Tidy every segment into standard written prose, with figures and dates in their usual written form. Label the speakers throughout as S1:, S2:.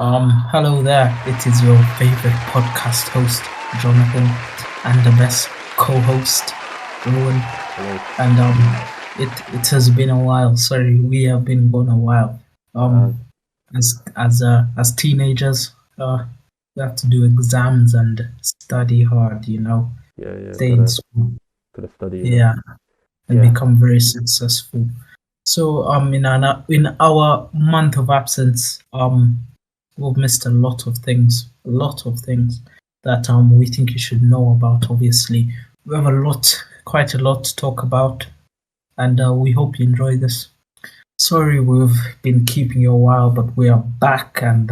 S1: Hello there. It is your favorite podcast host, Jonathan, and the best co-host, Rowan.
S2: Hello.
S1: And it has been a while. Sorry, we have been gone a while.
S2: Uh,
S1: Um, as teenagers, we have to do exams and study hard.
S2: yeah,
S1: Stay in
S2: gotta
S1: school.
S2: gotta study.
S1: Yeah, and
S2: Yeah,
S1: become very successful. So in our month of absence, we've missed a lot of things that we think you should know about. Obviously, we have quite a lot to talk about, and we hope you enjoy this. Sorry, we've been keeping you a while, but we are back, and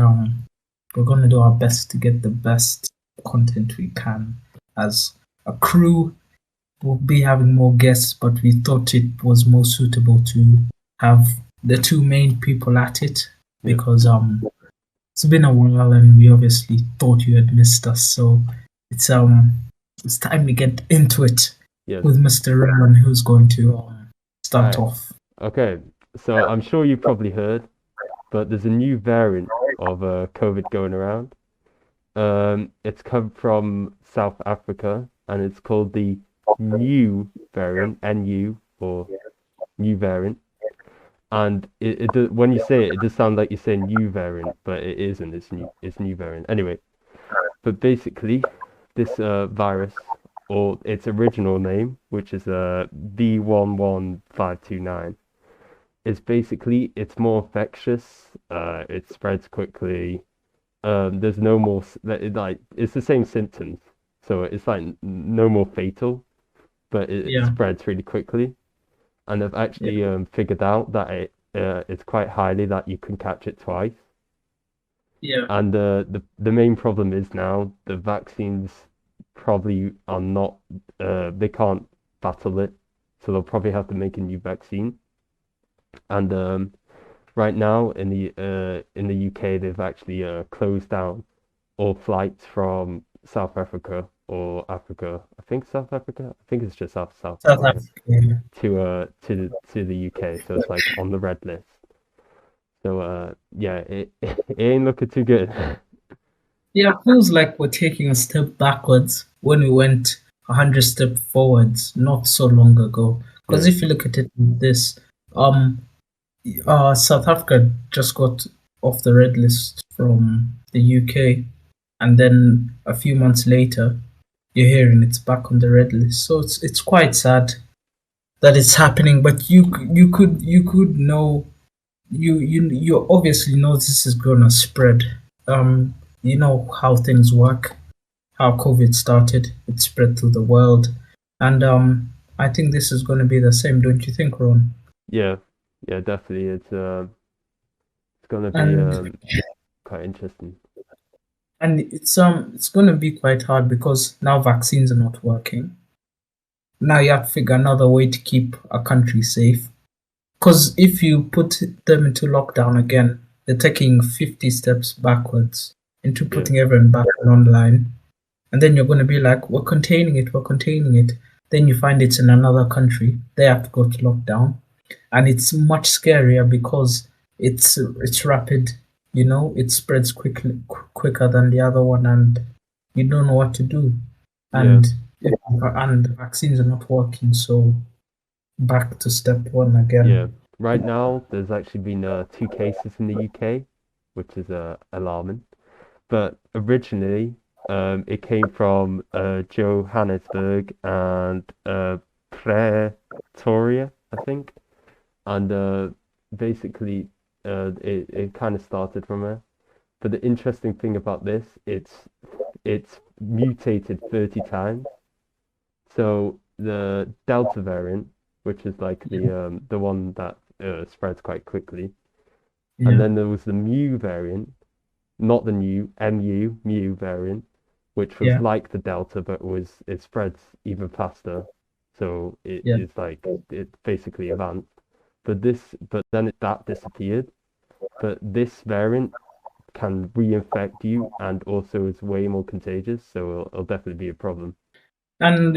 S1: we're gonna do our best to get the best content we can as a crew. We'll be having more guests, but we thought it was more suitable to have the two main people at it
S2: yeah,
S1: because it's been a while and we obviously thought you had missed us. So it's um it's time to get into it
S2: yes.
S1: with Mr. Rowan, who's going to start
S2: Alright.
S1: off.
S2: Okay. So I'm sure you probably heard, but there's a new variant of COVID going around. It's come from South Africa, and it's called the new variant, NU or new variant. And when you say it, it does sound like you're saying new variant, but it isn't. It's new variant. Anyway, but basically, this virus, or its original name, which is B11529, is basically it's more infectious. It spreads quickly. There's no more like it's the same symptoms, so it's like no more fatal, but it
S1: Yeah,
S2: spreads really quickly. And they've
S1: yeah,
S2: actually figured out that it's quite highly that you can catch it twice.
S1: yeah,
S2: And the main problem is now the vaccines probably are not they can't battle it, so they'll probably have to make a new vaccine. And right now in the UK they've actually closed down all flights from South Africa or Africa. I think South Africa. I think it's just South
S1: South
S2: Africa
S1: Africa. Yeah,
S2: to the UK. So it's like on the red list. So yeah, it ain't looking too good.
S1: yeah. It feels like we're taking a step backwards when we went 100 steps forwards not so long ago. Because
S2: Yeah,
S1: if you look at it like this, um, South Africa just got off the red list from the UK, and then a few months later, you're hearing it's back on the red list. So it's quite sad that it's happening. But you could know you obviously know this is gonna spread. You know how things work, how COVID started. It spread through the world, and I think this is gonna be the same. Don't you think, Ron?
S2: yeah, yeah, definitely. It's gonna be
S1: And
S2: quite interesting.
S1: it's going to be quite hard because now vaccines are not working. Now you have to figure another way to keep a country safe. Because if you put them into lockdown again, they're taking 50 steps backwards into
S2: Yeah,
S1: putting everyone back online. And then you're going to be like, we're containing it, we're containing it. Then you find it's in another country. They have to go to lockdown. And it's much scarier because it's rapid. It spreads quicker than the other one, and you don't know what to do.
S2: yeah,
S1: And the vaccines are not working, so back to step one
S2: yeah.
S1: again.
S2: Right now, there's actually been two cases in the UK, which is alarming. But originally, it came from Johannesburg and Pretoria, I think. And basically, it kind of started from there. But the interesting thing about this, it's mutated 30 times. So the Delta variant, which is like
S1: Yeah,
S2: the one that spreads quite quickly, and
S1: yeah,
S2: then there was the Mu variant, not the new Mu variant, which was
S1: yeah,
S2: like the Delta, but it spreads even faster. So it
S1: yeah.
S2: is like it basically advanced. But then that disappeared. But this variant can reinfect you and also is way more contagious, so it'll definitely be a problem.
S1: And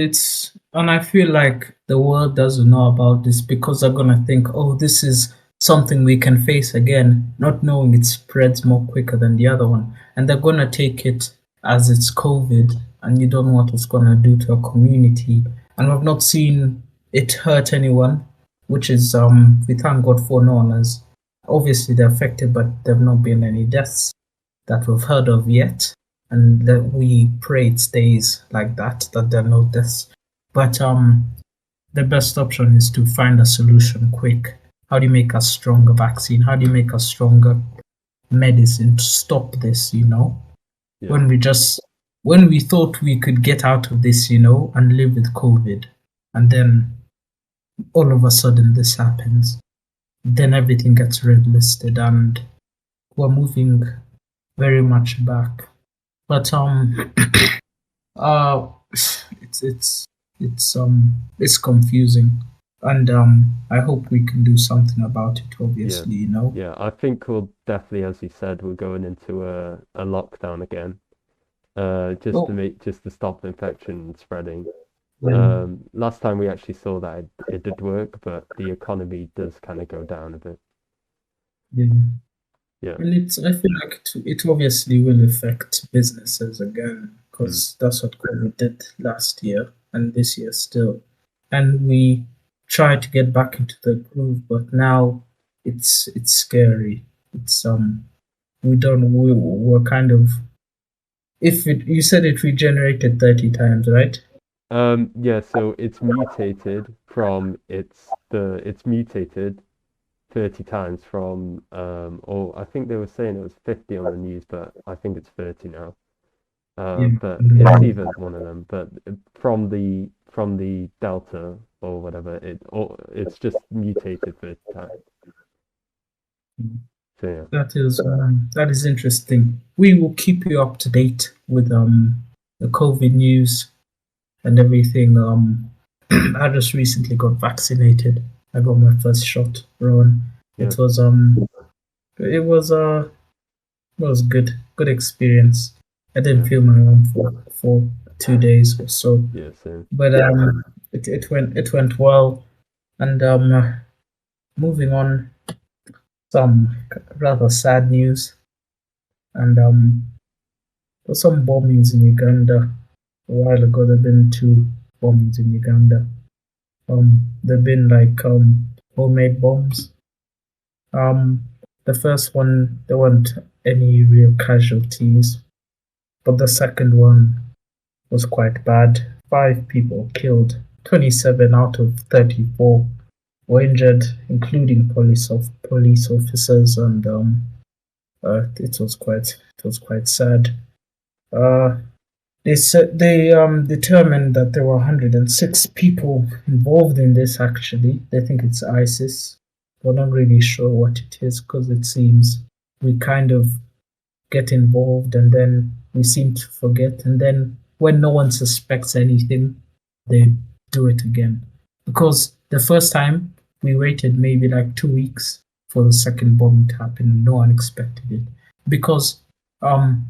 S1: I feel like the world doesn't know about this because they're gonna think, oh, this is something we can face again, not knowing it spreads more quicker than the other one. And they're gonna take it as it's COVID, and you don't know what it's gonna do to a community. And we've not seen it hurt anyone, which is we thank God for no one has. Obviously they're affected, but there've not been any deaths that we've heard of yet. And that we pray it stays like that, that there are no deaths. But the best option is to find a solution quick. How do you make a stronger vaccine? How do you make a stronger medicine to stop this,
S2: Yeah,
S1: When we just when we thought we could get out of this, and live with COVID, and then all of a sudden this happens, then everything gets red listed and we're moving very much back. But Uh, it's confusing, and I hope we can do something about it.
S2: yeah,
S1: Obviously.
S2: yeah. I think we'll definitely, as you said, we're going into a lockdown again. Just to
S1: Oh,
S2: make just to stop infection spreading.
S1: yeah,
S2: Last time we actually saw that it did work, but the economy does kind of go down a bit.
S1: yeah.
S2: Yeah.
S1: And I feel like it obviously will affect businesses again
S2: Mm.
S1: because that's what COVID did last year and this year still. And we try to get back into the groove, but now it's scary. It's we're kind of if it you said it regenerated 30 times, right?
S2: Yeah, so it's mutated 30 times from or I think they were saying it was 50 on the news, but I think it's 30 now.
S1: Yeah.
S2: But it's either one of them. But from the Delta or whatever, it's just mutated 30 times. So yeah,
S1: That is interesting. We will keep you up to date with the COVID news and everything. I just recently got vaccinated. I got my first shot, Rowan.
S2: yeah,
S1: It was it was good experience. I didn't
S2: yeah,
S1: feel my arm for 2 days or so,
S2: yeah, same.
S1: but it went well. And moving on, some rather sad news. And there's some bombings in Uganda. A while ago, there've been two bombings in Uganda. There've been like homemade bombs. Um, the first one, there weren't any real casualties, but the second one was quite bad. 5 people killed, 27 out of 34 were injured, including police officers, and it was quite sad. Uh, they said they determined that there were 106 people involved in this. Actually, they think it's ISIS. We're not really sure what it is because it seems we kind of get involved and then we seem to forget, and then when no one suspects anything, they do it again. Because the first time we waited maybe like 2 weeks for the second bombing to happen, and no one expected it because um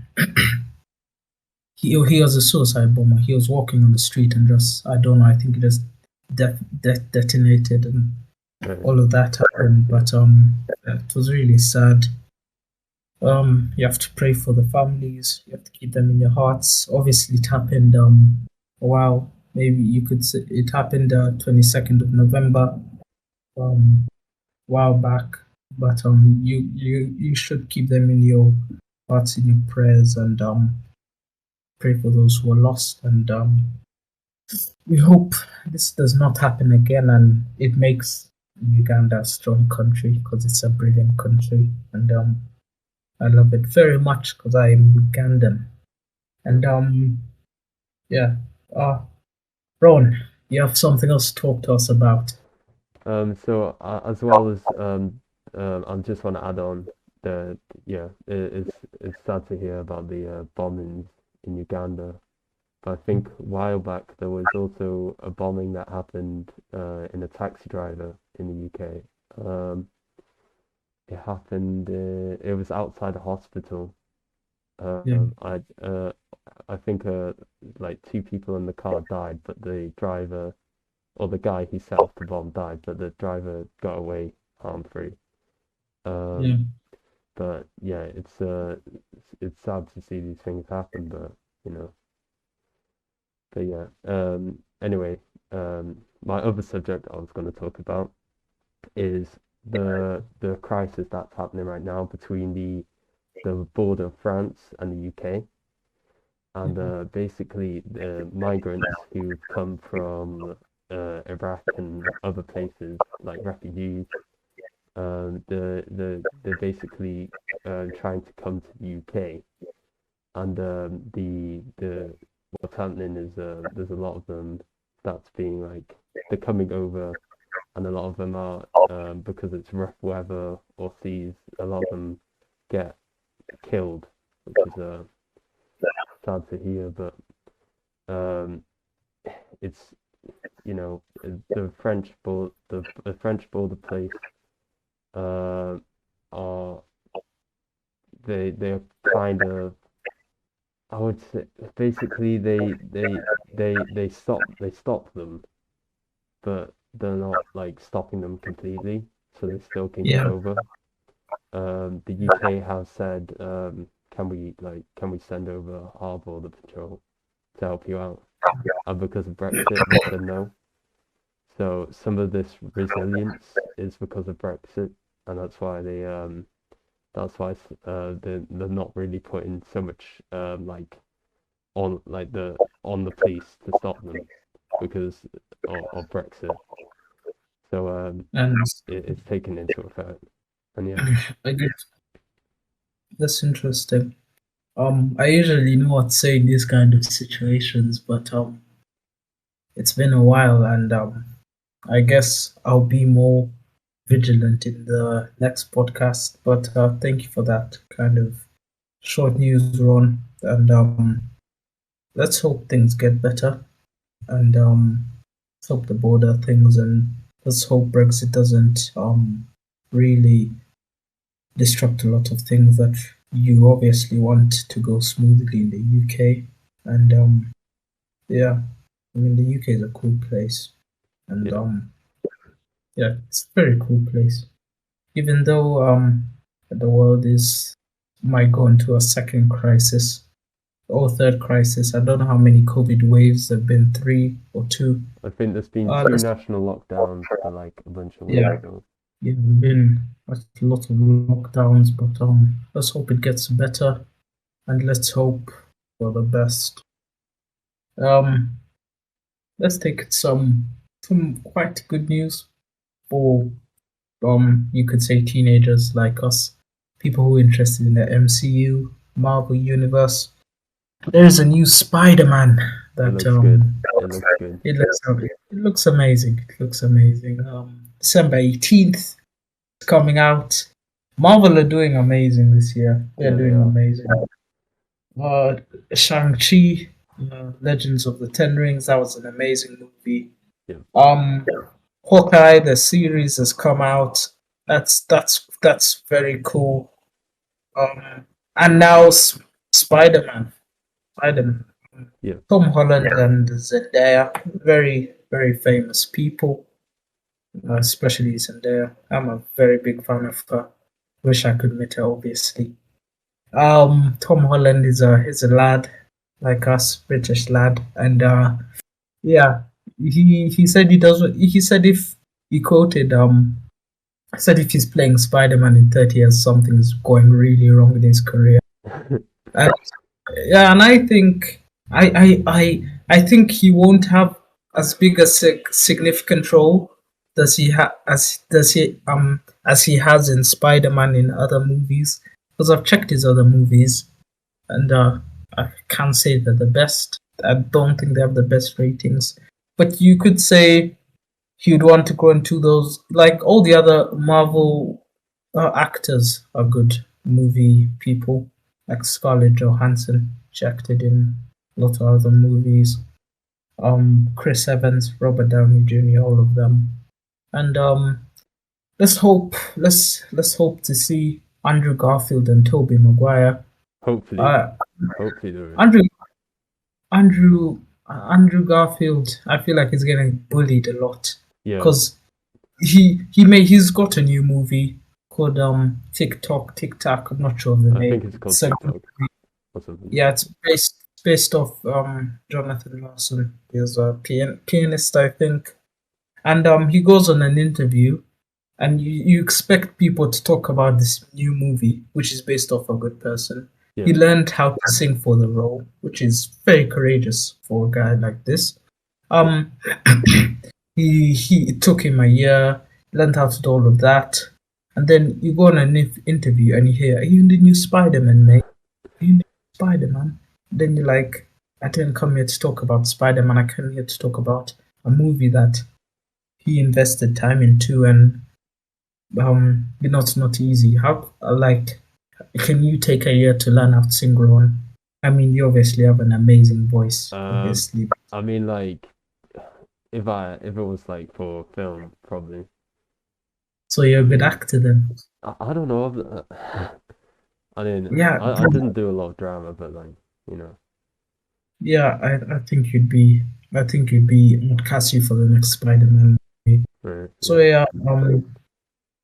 S1: he was a suicide bomber. He was walking on the street and just I don't know. I think he just detonated and
S2: Right.
S1: all of that happened. But it was really sad. You have to pray for the families. You have to keep them in your hearts. Obviously, it happened. Wow, maybe you could say it happened 22nd of November. A while back, but you should keep them in your hearts, in your prayers, and pray for those who are lost. And we hope this does not happen again, and it makes Uganda a strong country because it's a brilliant country, and I love it very much because I am Ugandan.
S2: Yeah.
S1: And yeah, uh, Ron, you have something else to talk to us about?
S2: So as well as I just want to add on that yeah, it's sad to hear about the bombings in Uganda. But I think a while back there was also a bombing that happened in a taxi driver in the UK. It happened. It was outside a hospital.
S1: Yeah,
S2: Um, I uh, I think like two people in the car died, but the driver or the guy who set off the bomb died, but the driver got away harm free. Um,
S1: Yeah.
S2: but yeah, it's sad to see these things happen, but you know, but yeah. Anyway, my other subject I was going to talk about is the crisis that's happening right now between the border of France and the UK, and basically the migrants who've come from Iraq and other places like refugees. They're basically trying to come to the UK, and the what's happening is there's a lot of them that's being like they're coming over, and a lot of them are because it's rough weather or seas. A lot of them get killed, which is sad to hear. But um, it's the French border place uh, are they're kind of I would say basically they stop them, but they're not like stopping them completely, so they still can get
S1: Yeah.
S2: over. The UK has said, can we send over our border patrol to help you out? And because of Brexit, they said no. So some of this resilience is because of Brexit, and that's why they're not really putting so much on the police to stop them because of Brexit. So
S1: And
S2: it's taken into effect, and yeah,
S1: I get that's interesting. I usually know what to say in these kind of situations, but it's been a while, and I guess I'll be more vigilant in the next podcast. But thank you for that kind of short news run, and let's hope things get better, and let's hope the border things, and let's hope Brexit doesn't really disrupt a lot of things that you obviously want to go smoothly in the UK. And yeah, I mean the UK is a cool place, and
S2: yeah,
S1: yeah, it's a very cool place. Even though the world is might go into a second crisis or third crisis. I don't know how many COVID waves there've been, three or two.
S2: I think there's been two
S1: That's,
S2: national lockdowns for like a bunch of weeks.
S1: yeah,
S2: So
S1: yeah, there've been a lot of lockdowns, but let's hope it gets better and let's hope for the best. Um, let's take some quite good news for you could say teenagers like us, people who are interested in the MCU, Marvel Universe. There's a new Spider-Man
S2: it
S1: that
S2: looks good. It looks good.
S1: it looks amazing. It looks amazing. December 18th it's coming out. Marvel are doing amazing this year. They're
S2: Yeah, they
S1: doing
S2: are.
S1: amazing. Uh, Shang-Chi, Legends of the Ten Rings, that was an amazing movie.
S2: Yeah,
S1: Um, Hawkeye, the series has come out. That's very cool. Um, and now Spider-Man. Spider-Man.
S2: yeah.
S1: Tom Holland and Zendaya, very very famous people, especially Zendaya. I'm a very big fan of her. Wish I could meet her, obviously. Tom Holland is a lad like us, British lad, and yeah, he said he said if he quoted said if he's playing Spider-Man in 30 years, something is going really wrong in his career. And yeah, and I think he won't have as big a significant role as he has in Spider-Man in other movies. Because I've checked his other movies, and I can't say they're the best. I don't think they have the best ratings. But you could say you'd want to go into those, like all the other Marvel actors are good movie people, like Scarlett Johansson. She acted in a lot of other movies. Chris Evans, Robert Downey Jr., all of them. And let's hope to see Andrew Garfield and Tobey Maguire.
S2: Hopefully,
S1: Uh,
S2: hopefully there is.
S1: Andrew Andrew Garfield, I feel like he's getting bullied a lot
S2: Yeah,
S1: because he's got a new movie called TikTok. I'm not sure of the
S2: I think
S1: name.
S2: it's called
S1: It's a
S2: TikTok or something.
S1: yeah, it's based off Jonathan Larson. He's a pianist, I think. And he goes on an interview, and you expect people to talk about this new movie, which is based off a good person. He
S2: Yeah.
S1: learned how to sing for the role, which is very courageous for a guy like this.
S2: Yeah.
S1: Um, it took him a year, learned how to do all of that, and then you go on an interview and you hear, "Are you in the new Spider-Man, mate? Are you in the new Spider-Man?" Then you're like, "I didn't come here to talk about Spider-Man. I came here to talk about a movie that he invested time into, and it's not easy. How like can you take a year to learn how to sing, Ron? I mean, you obviously have an amazing voice,
S2: Um,
S1: obviously.
S2: I mean, like, if it was like for film, probably.
S1: So you're
S2: I
S1: a good
S2: mean,
S1: actor then.
S2: I don't know. I mean,
S1: Yeah,
S2: I didn't do a lot of drama, but like, you know,
S1: yeah. I think you'd be. I think you'd be. I'd cast you for the next Spider-Man movie.
S2: right,
S1: So
S2: yeah.
S1: yeah.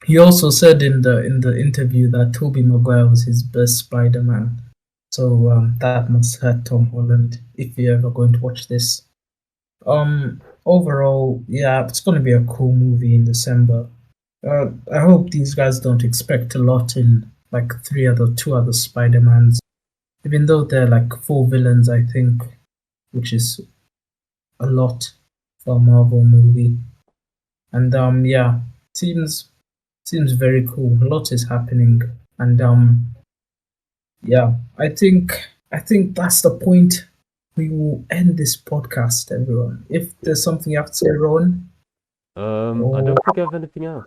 S1: He also said in the interview that Tobey Maguire was his best Spider-Man. So that must hurt Tom Holland if you're ever going to watch this. Overall, yeah, it's going to be a cool movie in December. I hope these guys don't expect a lot in like two other Spider-Mans, even though they're like four villains, I think, which is a lot for a Marvel movie. And yeah, seems seems very cool. A lot is happening, and yeah, I think that's the point. We will end this podcast, everyone. If
S2: Yeah.
S1: there's something you have to say, Ron,
S2: I
S1: or
S2: don't think I have anything else.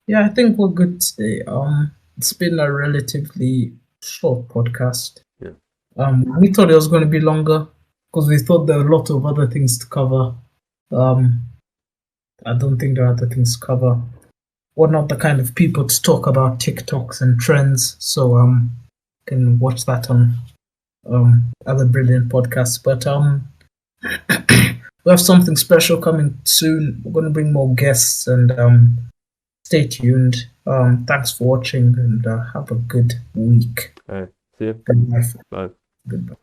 S1: yeah, I think we're good today. It's been a relatively short podcast.
S2: Yeah.
S1: We thought it was going to be longer because we thought there were a lot of other things to cover. Um, I don't think there are other things to cover. We're not the kind of people to talk about TikToks and trends, so can watch that on other brilliant podcasts. But we have something special coming soon. We're going to bring more guests, and stay tuned. Thanks for watching, and have a good week.
S2: All right. See you.
S1: Goodbye.
S2: Bye.
S1: Goodbye.